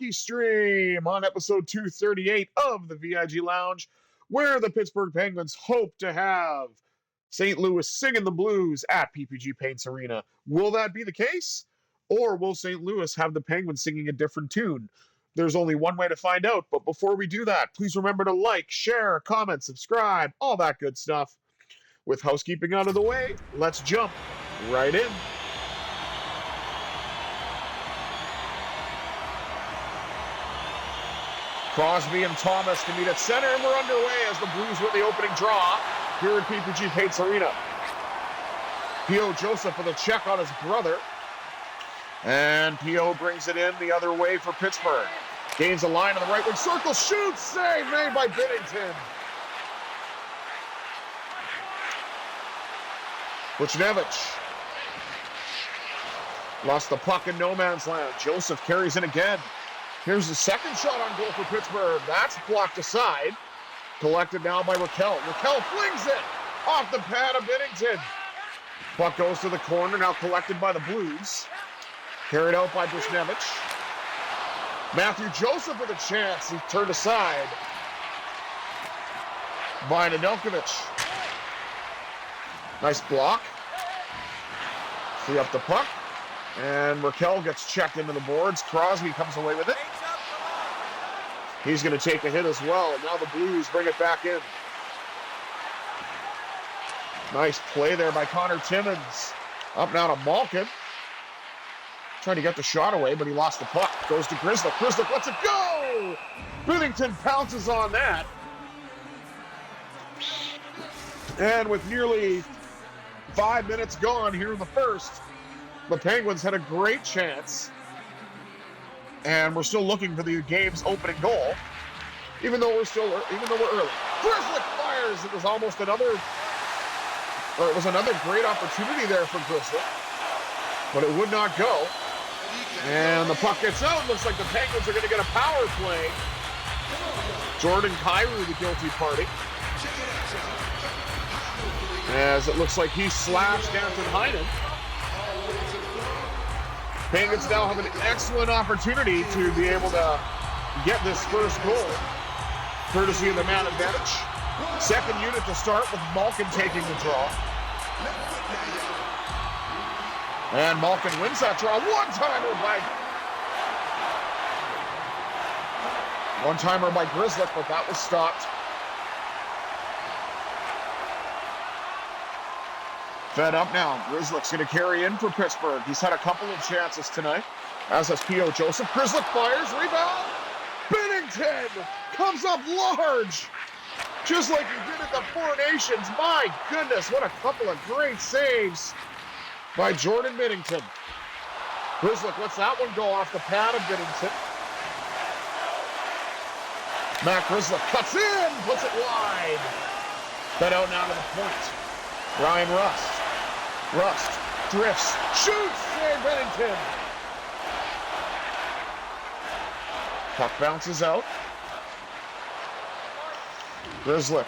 hockey stream on episode 238 of the VIG Lounge, where the Pittsburgh Penguins hope to have St. Louis singing the blues at PPG Paints Arena. Will that be the case? Or will St. Louis have the Penguins singing a different tune? There's only one way to find out, but before we do that, please remember to like, share, comment, subscribe, all that good stuff. With housekeeping out of the way, let's jump right in. Crosby and Thomas to meet at center, and we're underway as the Blues win the opening draw here at PPG Paints Arena. P.O. Joseph with a check on his brother, and P.O. brings it in the other way for Pittsburgh. Gains a line on the right wing circle, shoots, save made by Binnington. Buchnevich lost the puck in no man's land. Joseph carries in again. Here's the second shot on goal for Pittsburgh. That's blocked aside. Collected now by Raquel. Raquel flings it off the pad of Binnington. Puck goes to the corner, now collected by the Blues. Carried out by Buchnevich. Matthew Joseph with a chance. He turned aside by Nedeljkovic. Nice block. Free up the puck. And Raquel gets checked into the boards. Crosby comes away with it. He's going to take a hit as well. And now the Blues bring it back in. Nice play there by Connor Timmins. Up now to Malkin. Trying to get the shot away, but he lost the puck. Goes to Grzelcyk. Grzelcyk lets it go! Binnington pounces on that. And with nearly 5 minutes gone here in the first, the Penguins had a great chance, and we're still looking for the game's opening goal, even though we're early. Grzelcyk fires. It was another great opportunity there for Grzelcyk, but it would not go. And the puck gets out. Looks like the Penguins are going to get a power play. Jordan Kyrou, the guilty party, as it looks like he slashed Anton Heinen. Penguins now have an excellent opportunity to be able to get this first goal, courtesy of the man advantage. Second unit to start with Malkin taking the draw. And Malkin wins that draw. One-timer by Grzelcyk, but that was stopped. Fed up now. Grzelcyk's going to carry in for Pittsburgh. He's had a couple of chances tonight, as has P.O. Joseph. Grzelcyk fires, rebound. Binnington comes up large, just like he did at the Four Nations. My goodness, what a couple of great saves by Jordan Binnington. Grzelcyk lets that one go off the pad of Binnington. Matt Grzelcyk cuts in, puts it wide. Fed out now to the point. Ryan Rust drifts, shoots, save Binnington. Puck bounces out. Grzelcyk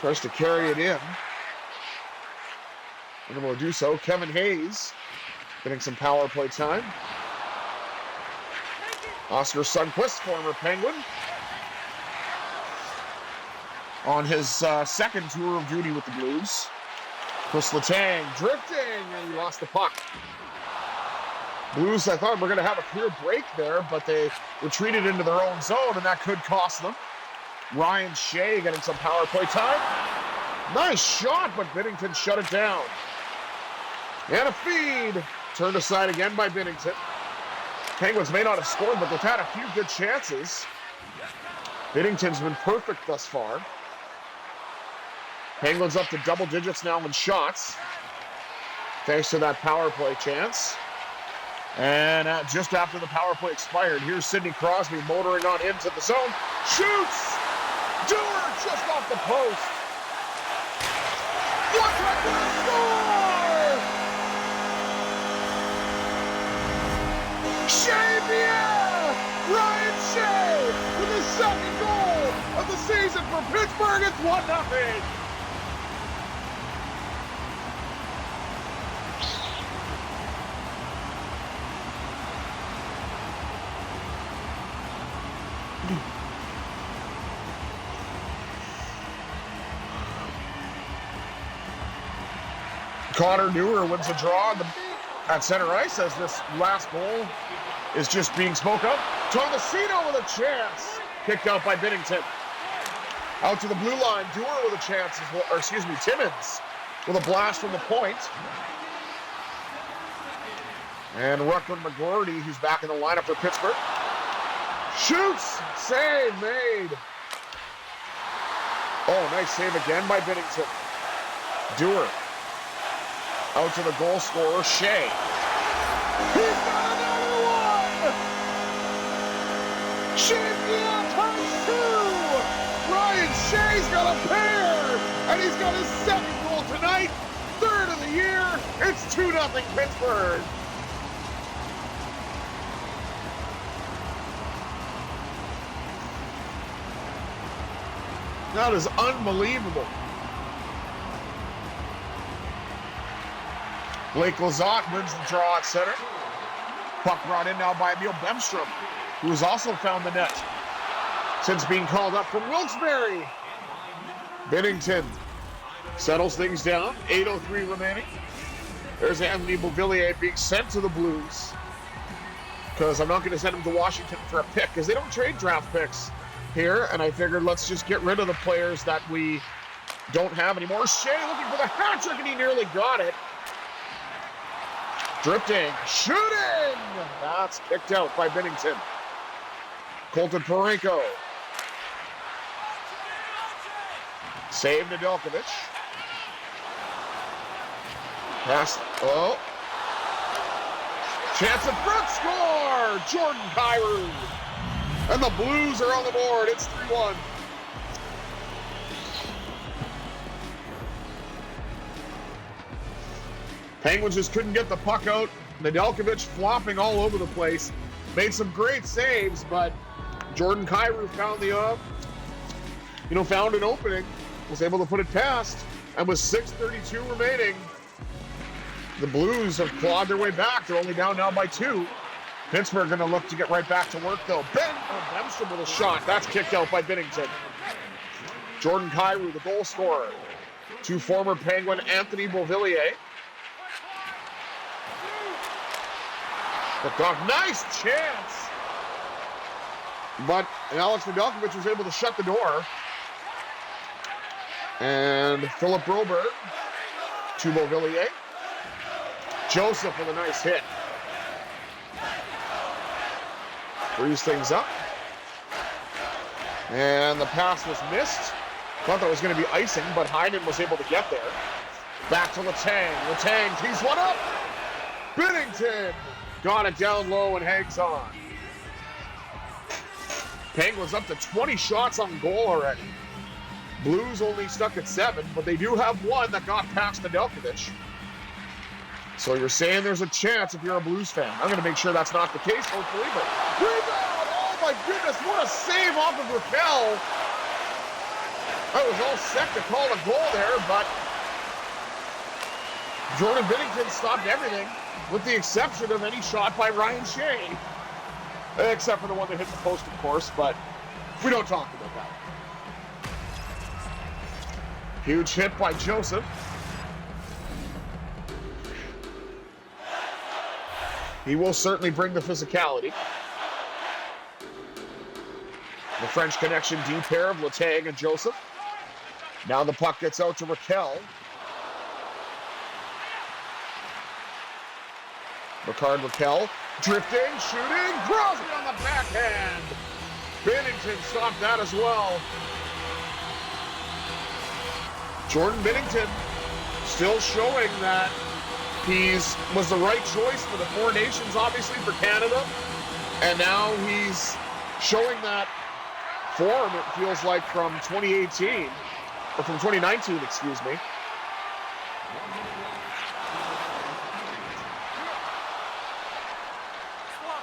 tries to carry it in. And will do so. Kevin Hayes getting some power play time. Oscar Sundqvist, former Penguin, on his second tour of duty with the Blues. Chris Letang drifting, and he lost the puck. Blues, I thought were going to have a clear break there, but they retreated into their own zone, and that could cost them. Ryan Shea getting some power play time. Nice shot, but Binnington shut it down. And a feed. Turned aside again by Binnington. Penguins may not have scored, but they've had a few good chances. Binnington's been perfect thus far. Penguins up to double digits now in shots, thanks to that power play chance. And just after the power play expired, here's Sidney Crosby motoring on into the zone. Shoots! Dewar just off the post. What's that score? Shea Pierre! Ryan Shea with his second goal of the season for Pittsburgh. It's 1-0. Connor Dewar wins a draw at center ice as this last goal is just being spoke of. Tomasino with a chance. Kicked out by Binnington. Out to the blue line, Dewar with a chance, Timmins with a blast from the point. And Ruckman McGordy, who's back in the lineup for Pittsburgh. Shoots! Save made. Oh, nice save again by Binnington. Dewar. Out to the goal scorer, Shea. He's got another one! Shea times two! Ryan Shea's got a pair! And he's got his second goal tonight. Third of the year. It's 2-0 Pittsburgh. That is unbelievable. Blake Lizotte wins the draw at center. Puck brought in now by Emil Bemstrom, who has also found the net since being called up from Wilkes-Barre. Binnington settles things down. 8:03 remaining. There's Anthony Beauvillier being sent to the Blues because I'm not going to send him to Washington for a pick because they don't trade draft picks here, and I figured let's just get rid of the players that we don't have anymore. Shea looking for the hat trick, and he nearly got it. Drifting, shooting! That's kicked out by Binnington. Colton Parayko. Save Nedeljkovic. Pass, oh. Chance of front score! Jordan Kyrou. And the Blues are on the board. It's 3-1. Penguins just couldn't get the puck out. Nedeljkovic flopping all over the place. Made some great saves, but Jordan Kyrou found found an opening. Was able to put it past. And with 6:32 remaining, the Blues have clawed their way back. They're only down now by 2. Pittsburgh going to look to get right back to work, though. Bemstrom with a shot. That's kicked out by Binnington. Jordan Kyrou, the goal scorer, to former Penguin Anthony Beauvillier. Nice chance. But Alex Nedeljkovic was able to shut the door. And Philip Broberg to Beauvillier. Joseph with a nice hit. Frees things up. And the pass was missed. Thought that was going to be icing, but Heinen was able to get there. Back to Letang. Letang tees one up. Binnington got it down low and hangs on. Penguins up to 20 shots on goal already. Blues only stuck at 7, but they do have one that got past Nedeljkovic. So you're saying there's a chance if you're a Blues fan. I'm going to make sure that's not the case, hopefully, but rebound! Oh my goodness, what a save off of Raquel. I was all set to call a goal there, but Jordan Binnington stopped everything, with the exception of any shot by Ryan Shea. Except for the one that hit the post, of course, but we don't talk about that. Huge hit by Joseph. He will certainly bring the physicality. The French Connection D pair of Letang and Joseph. Now the puck gets out to Raquel. Ricard Raquel drifting, shooting, Crosby on the backhand. Binnington stopped that as well. Jordan Binnington still showing that was the right choice for the Four Nations, obviously, for Canada. And now he's showing that form, it feels like, from 2018, or from 2019, excuse me.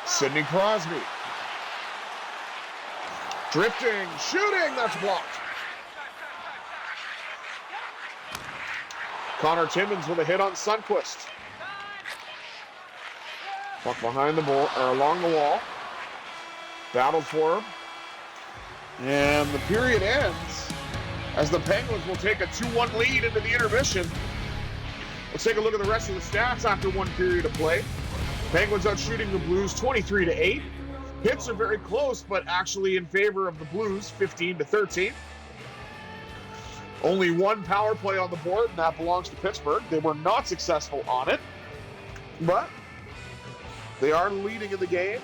Sidney Crosby. Drifting, shooting, that's blocked. Connor Timmins with a hit on Sundqvist. Puck behind the ball, or along the wall. Battled for him. And the period ends as the Penguins will take a 2-1 lead into the intermission. Let's take a look at the rest of the stats after one period of play. Penguins out shooting the Blues 23-8. Hits are very close, but actually in favor of the Blues, 15-13. Only one power play on the board, and that belongs to Pittsburgh. They were not successful on it, but they are leading in the game.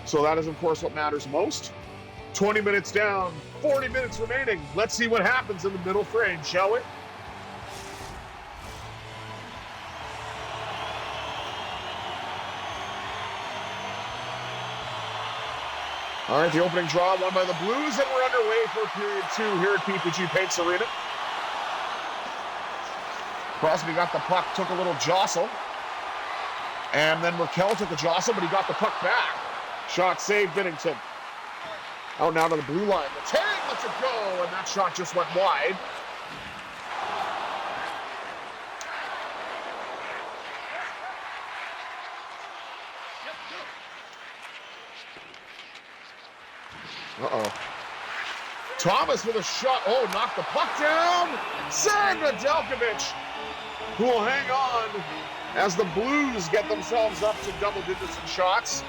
So that is, of course, what matters most. 20 minutes down, 40 minutes remaining. Let's see what happens in the middle frame, shall we? All right, the opening draw won by the Blues, and we're underway for period 2 here at PPG Paints Arena. Crosby got the puck, took a little jostle, and then Raquel took a jostle, but he got the puck back. Shot saved, Binnington. Out now to the blue line. The tag lets it go, and that shot just went wide. Uh-oh. Thomas with a shot. Oh, knocked the puck down. Save Nedeljkovic, who will hang on as the Blues get themselves up to double digits in shots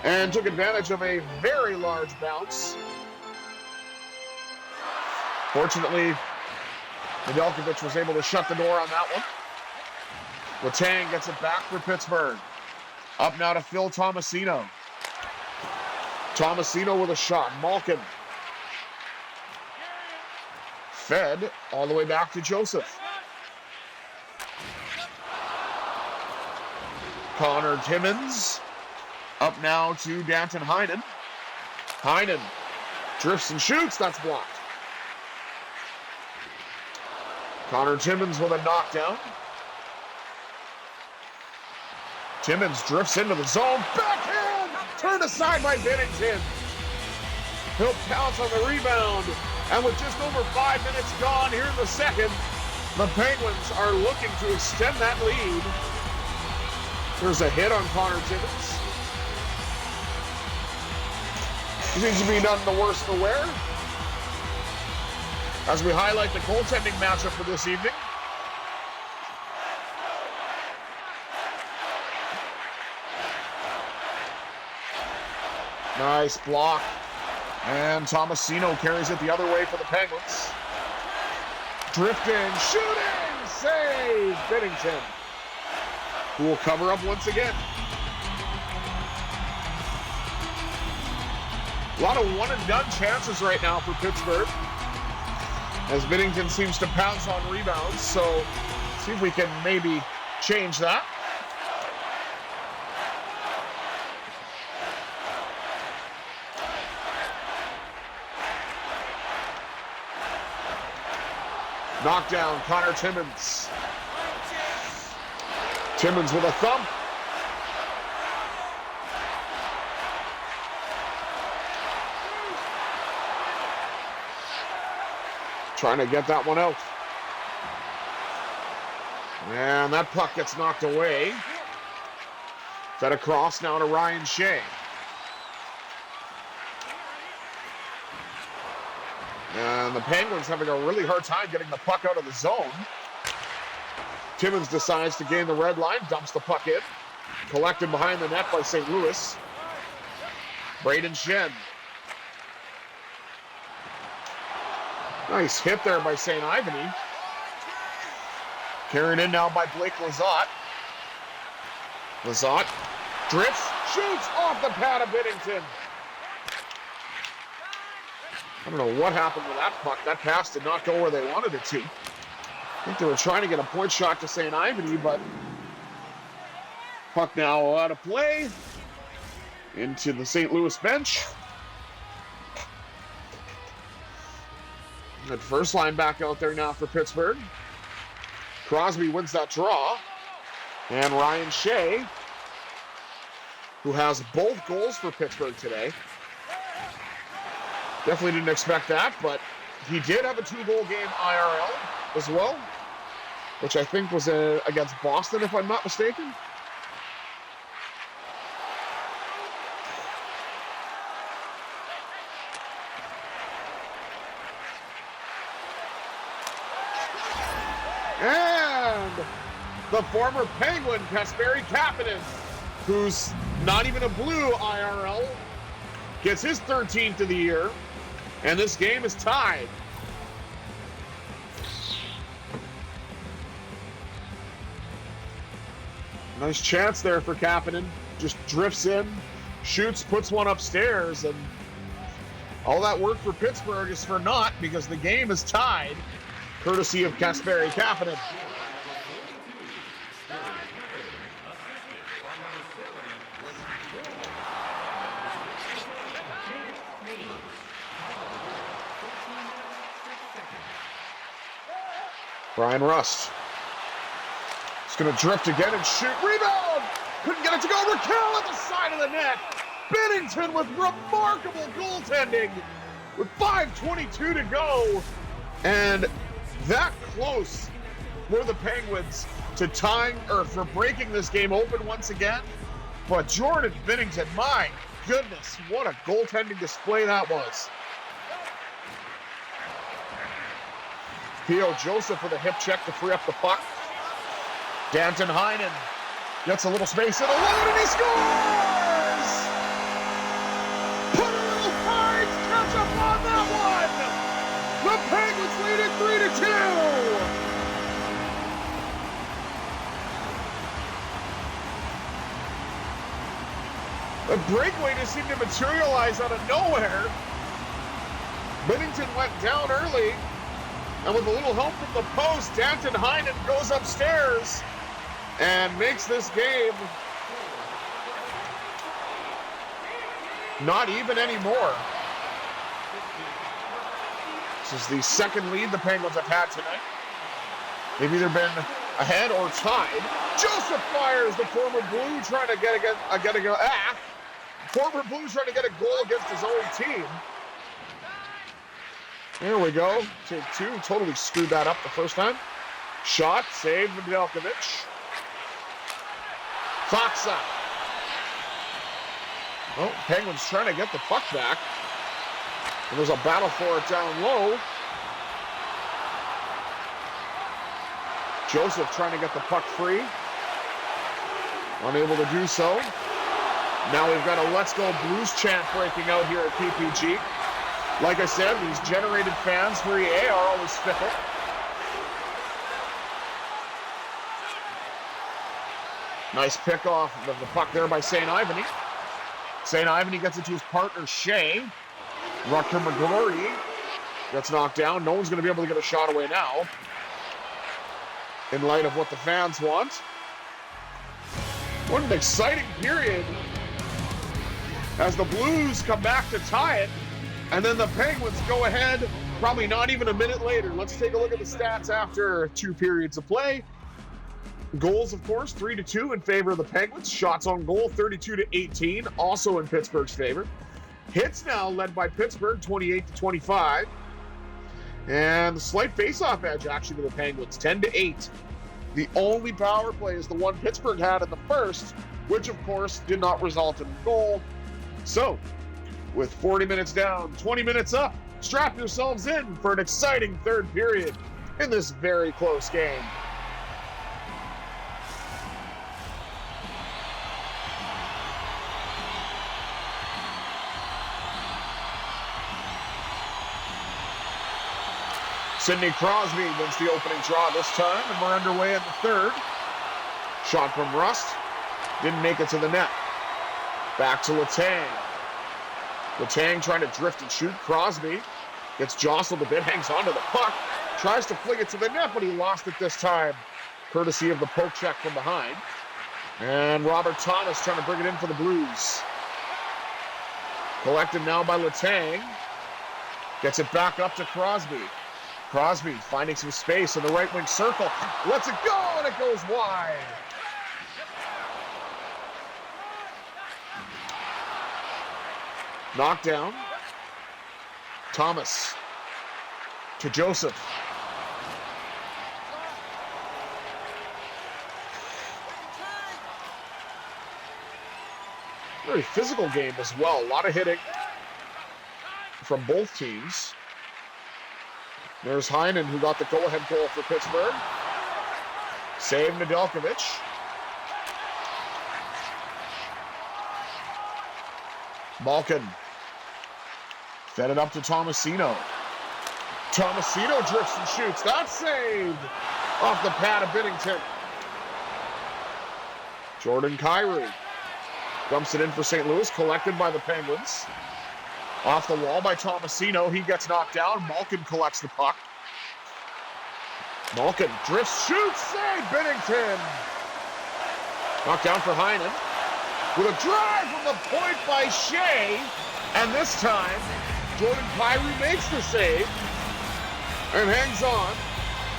and took advantage of a very large bounce. Fortunately, Nedeljkovic was able to shut the door on that one. Letang gets it back for Pittsburgh. Up now to Phil Tomasino. Tomasino with a shot. Malkin. Fed all the way back to Joseph. Connor Timmins. Up now to Danton Heinen. Heinen drifts and shoots. That's blocked. Connor Timmins with a knockdown. Timmins drifts into the zone. Backhand! Turned aside by Binnington. He'll pounce on the rebound. And with just over 5 minutes gone here in the second, the Penguins are looking to extend that lead. There's a hit on Connor Timmins. Seems to be none the worse for wear. As we highlight the goaltending matchup for this evening. Nice block. And Tomasino carries it the other way for the Penguins. Drifting, shooting, save, Binnington, who will cover up once again. A lot of one-and-done chances right now for Pittsburgh, as Binnington seems to pounce on rebounds, so see if we can maybe change that. Knockdown, Connor Timmins. Timmins with a thump. Trying to get that one out. And that puck gets knocked away. Fed across now to Ryan Shea. And the Penguins having a really hard time getting the puck out of the zone. Timmins decides to gain the red line, dumps the puck in. Collected behind the net by St. Louis. Braden Shen. Nice hit there by St. Ivany. Carried in now by Blake Lizotte. Lizotte drifts, shoots off the pad of Binnington. I don't know what happened with that puck. That pass did not go where they wanted it to. I think they were trying to get a point shot to St. Ivany, but puck now out of play into the St. Louis bench. That first line back out there now for Pittsburgh. Crosby wins that draw. And Ryan Shea, who has both goals for Pittsburgh today. Definitely didn't expect that, but he did have a 2-goal game IRL as well, which I think was against Boston, if I'm not mistaken. And the former Penguin, Kasperi Kapanen, who's not even a Blue IRL, gets his 13th of the year, and this game is tied. Nice chance there for Kapanen. Just drifts in, shoots, puts one upstairs, and all that work for Pittsburgh is for naught because the game is tied, courtesy of Kasperi Kapanen. Brian Rust. He's going to drift again and shoot. Rebound! Couldn't get it to go. Raquel at the side of the net. Binnington with remarkable goaltending with 5:22 to go. And that close were the Penguins to tying, or for breaking this game open once again. But Jordan Binnington, my goodness, what a goaltending display that was. P.O. Joseph with a hip check to free up the puck. Danton Heinen gets a little space in alone and he scores! Put a little Pines catch up on that one! The Penguins lead it 3-2! The breakaway just seemed to materialize out of nowhere. Binnington went down early. And with a little help from the post, Danton Heinen goes upstairs and makes this game not even anymore. This is the second lead the Penguins have had tonight. They've either been ahead or tied. Joseph fires, the former Blue trying to get former Blue trying to get a goal against his own team. There we go. Take two. Totally screwed that up the first time. Shot. Save Nedeljkovic. Faksa. Oh, Penguins trying to get the puck back. And there's a battle for it down low. Joseph trying to get the puck free. Unable to do so. Now we've got a Let's Go Blues chant breaking out here at PPG. Like I said, these generated fans for EA are always fickle. Nice pick off of the puck there by St. Ivany. St. Ivany gets it to his partner, Shea. Rutger McGrory gets knocked down. No one's going to be able to get a shot away now, in light of what the fans want. What an exciting period as the Blues come back to tie it. And then the Penguins go ahead, probably not even a minute later. Let's take a look at the stats after 2 periods of play. Goals, of course, 3-2 in favor of the Penguins. Shots on goal, 32-18, also in Pittsburgh's favor. Hits now led by Pittsburgh, 28-25. And the slight face-off edge, actually, to the Penguins, 10-8. The only power play is the one Pittsburgh had in the first, which, of course, did not result in a goal. So, with 40 minutes down, 20 minutes up, strap yourselves in for an exciting third period in this very close game. Sidney Crosby wins the opening draw this time, and we're underway in the third. Shot from Rust, didn't make it to the net. Back to Letang. Letang trying to drift and shoot. Crosby gets jostled a bit, hangs onto the puck, tries to fling it to the net, but he lost it this time, courtesy of the poke check from behind. And Robert Thomas trying to bring it in for the Blues. Collected now by Letang. Gets it back up to Crosby. Crosby finding some space in the right wing circle. Lets it go, and it goes wide. Knockdown. Thomas to Joseph. Very physical game as well. A lot of hitting from both teams. There's Heinen, who got the go-ahead goal for Pittsburgh. Save Nedeljkovic. Malkin. Fed it up to Tomasino. Tomasino drifts and shoots. That's saved off the pad of Binnington. Jordan Kyrou dumps it in for St. Louis, collected by the Penguins. Off the wall by Tomasino. He gets knocked down. Malkin collects the puck. Malkin drifts, shoots, save, Binnington. Knocked down for Heinen. With a drive from the point by Shea. And this time, Jordan Kyrou makes the save and hangs on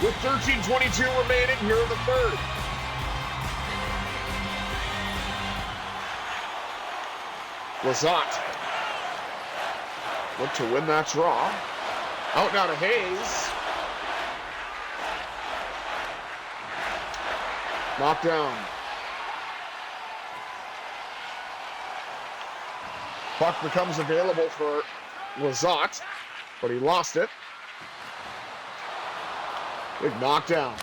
with 13:22 remaining here in the third. Lizotte look to win that draw. Out now to Hayes. Knocked down. Puck becomes available for Lizotte, but he lost it. Big knockdown.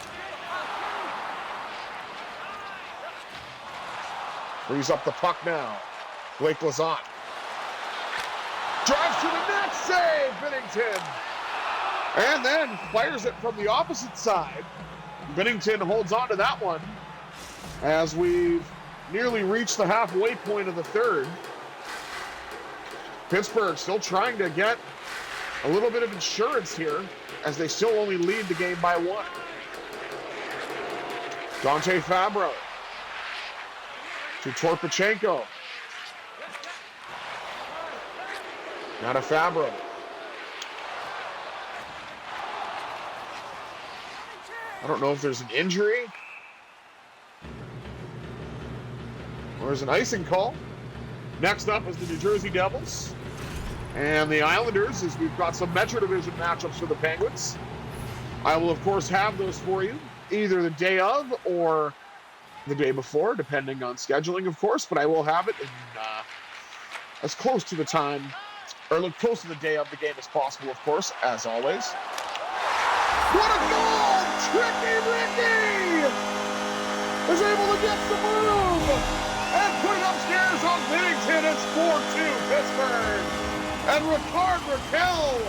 Frees up the puck now. Blake Lizotte. Drives to the net, save, Binnington. And then fires it from the opposite side. Binnington holds on to that one as we've nearly reached the halfway point of the third. Pittsburgh still trying to get a little bit of insurance here as they still only lead the game by one. Dante Fabro to Torpachenko. Now to Fabro. I don't know if there's an injury or there's an icing call. Next up is the New Jersey Devils and the Islanders, as we've got some Metro Division matchups for the Penguins. I will, of course, have those for you either the day of or the day before, depending on scheduling, of course, but I will have it in, as close to the time, or look close to the day of the game as possible, of course, as always. What a goal! Tricky Ricky is able to get some room and put it upstairs on Binnington. It's 4-2 Pittsburgh. And Ricard Raquel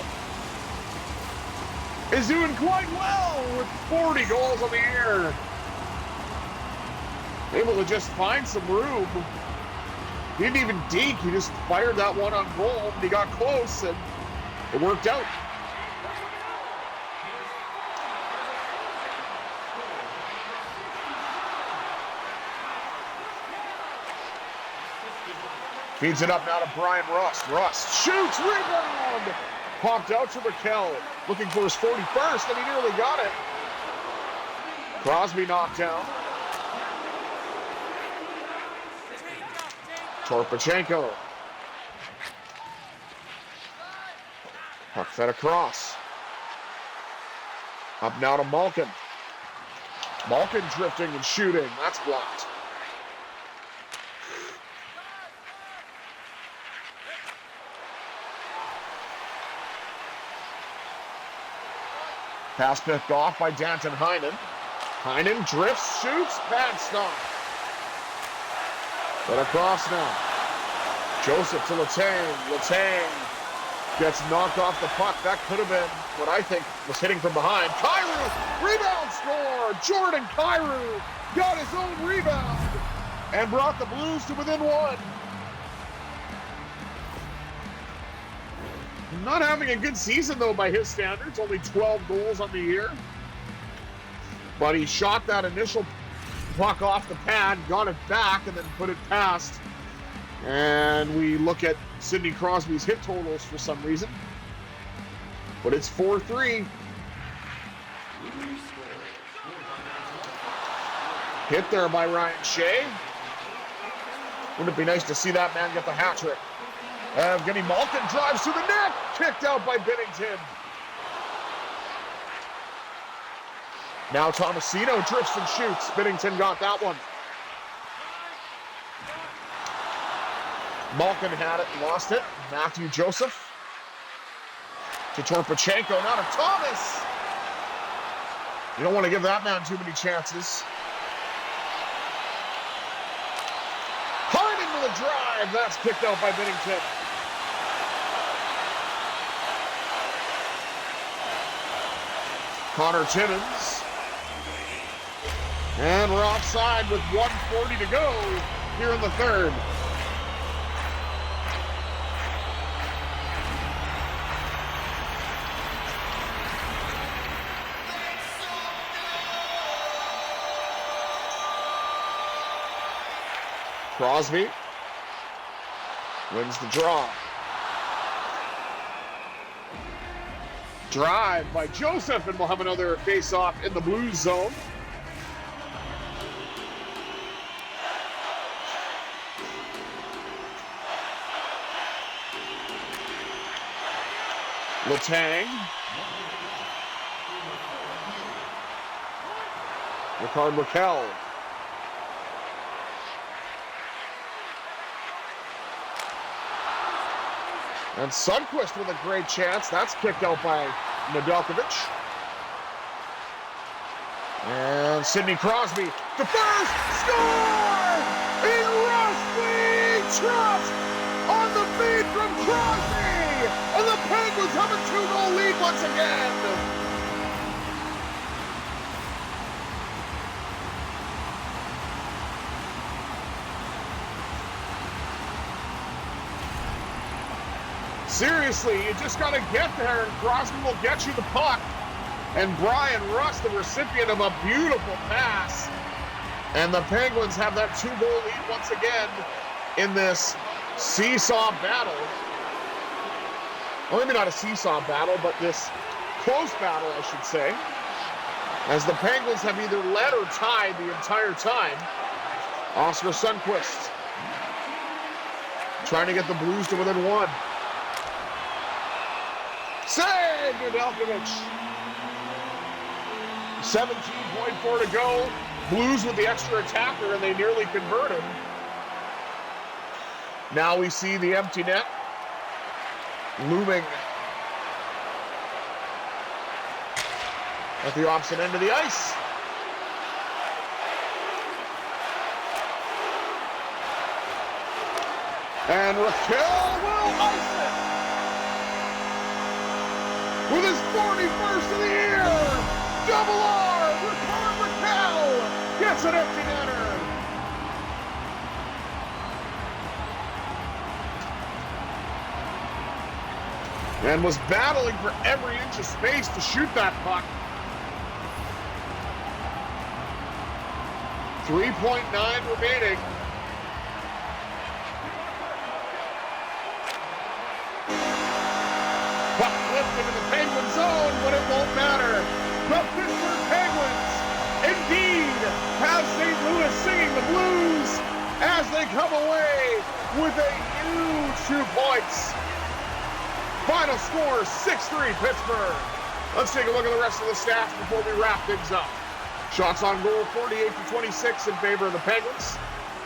is doing quite well with 40 goals on the year. Able to just find some room. He didn't even deke, he just fired that one on goal, and he got close, and it worked out. Feeds it up now to Brian Rust. Rust shoots, rebound! Popped out to Raquel, looking for his 41st, and he nearly got it. Crosby knocked down. Torpachenko. Puck fed across. Up now to Malkin. Malkin drifting and shooting. That's blocked. Pass picked off by Danton Heinen. Heinen drifts, shoots, bad stop. But across now. Joseph to Letang. Letang gets knocked off the puck. That could have been what I think was hitting from behind. Kyrou, rebound score. Jordan Kyrou got his own rebound and brought the Blues to within one. Not having a good season, though, by his standards. Only 12 goals on the year. But he shot that initial puck off the pad, got it back, and then put it past. And we look at Sidney Crosby's hit totals for some reason. But it's 4-3. Hit there by Ryan Shea. Wouldn't it be nice to see that man get the hat trick? Evgeny Malkin drives to the net, kicked out by Binnington. Now Tomasino drifts and shoots. Binnington got that one. Malkin had it, lost it. Matthew Joseph to Torpachenko, now to Thomas. You don't want to give that man too many chances. drive. That's kicked out by Binnington. Connor Timmins. And we're offside with 1:40 to go here in the third. Crosby wins the draw. Drive by Joseph, and we'll have another face-off in the Blues zone. Letang. Ricard Raquel. And Sundqvist with a great chance. That's kicked out by Nedeljkovic. And Sidney Crosby defers, score! In Russ, we trust on the feed from Crosby! And the Penguins have a 2-goal lead once again! Seriously, you just got to get there, and Crosby will get you the puck. And Brian Rust, the recipient of a beautiful pass. And the Penguins have that 2-goal lead once again in this seesaw battle. Well, maybe not a seesaw battle, but this close battle, I should say. As the Penguins have either led or tied the entire time. Oskar Sundqvist trying to get the Blues to within one. Save Nedeljkovic. 17.4 to go. Blues with the extra attacker, and they nearly converted. Now we see the empty net looming at the opposite end of the ice. And Raquel will ice it. With his 41st of the year, double R, Ricard Raquel gets an empty netter. And was battling for every inch of space to shoot that puck. 3.9 remaining. Puck flipped into the Penguin zone, but it won't matter. The Pittsburgh Penguins indeed have St. Louis singing the blues as they come away with a huge 2 points. Final score, 6-3 Pittsburgh. Let's take a look at the rest of the stats before we wrap things up. Shots on goal, 48-26 in favor of the Penguins.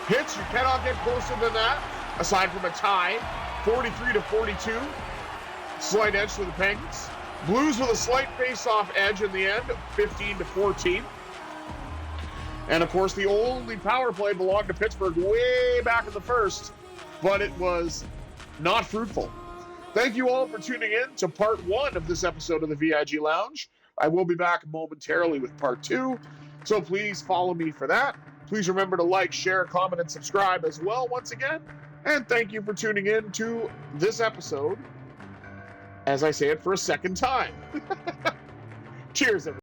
Hits, you cannot get closer than that, aside from a tie, 43-42. Slight edge to the Penguins. Blues with a slight face-off edge in the end, 15-14. And of course, the only power play belonged to Pittsburgh way back in the first, but it was not fruitful. Thank you all for tuning in to part 1 of this episode of the VIG Lounge. I will be back momentarily with part 2, so please follow me for that. Please remember to like, share, comment, and subscribe as well once again. And thank you for tuning in to this episode, as I say it for a second time. Cheers, everyone.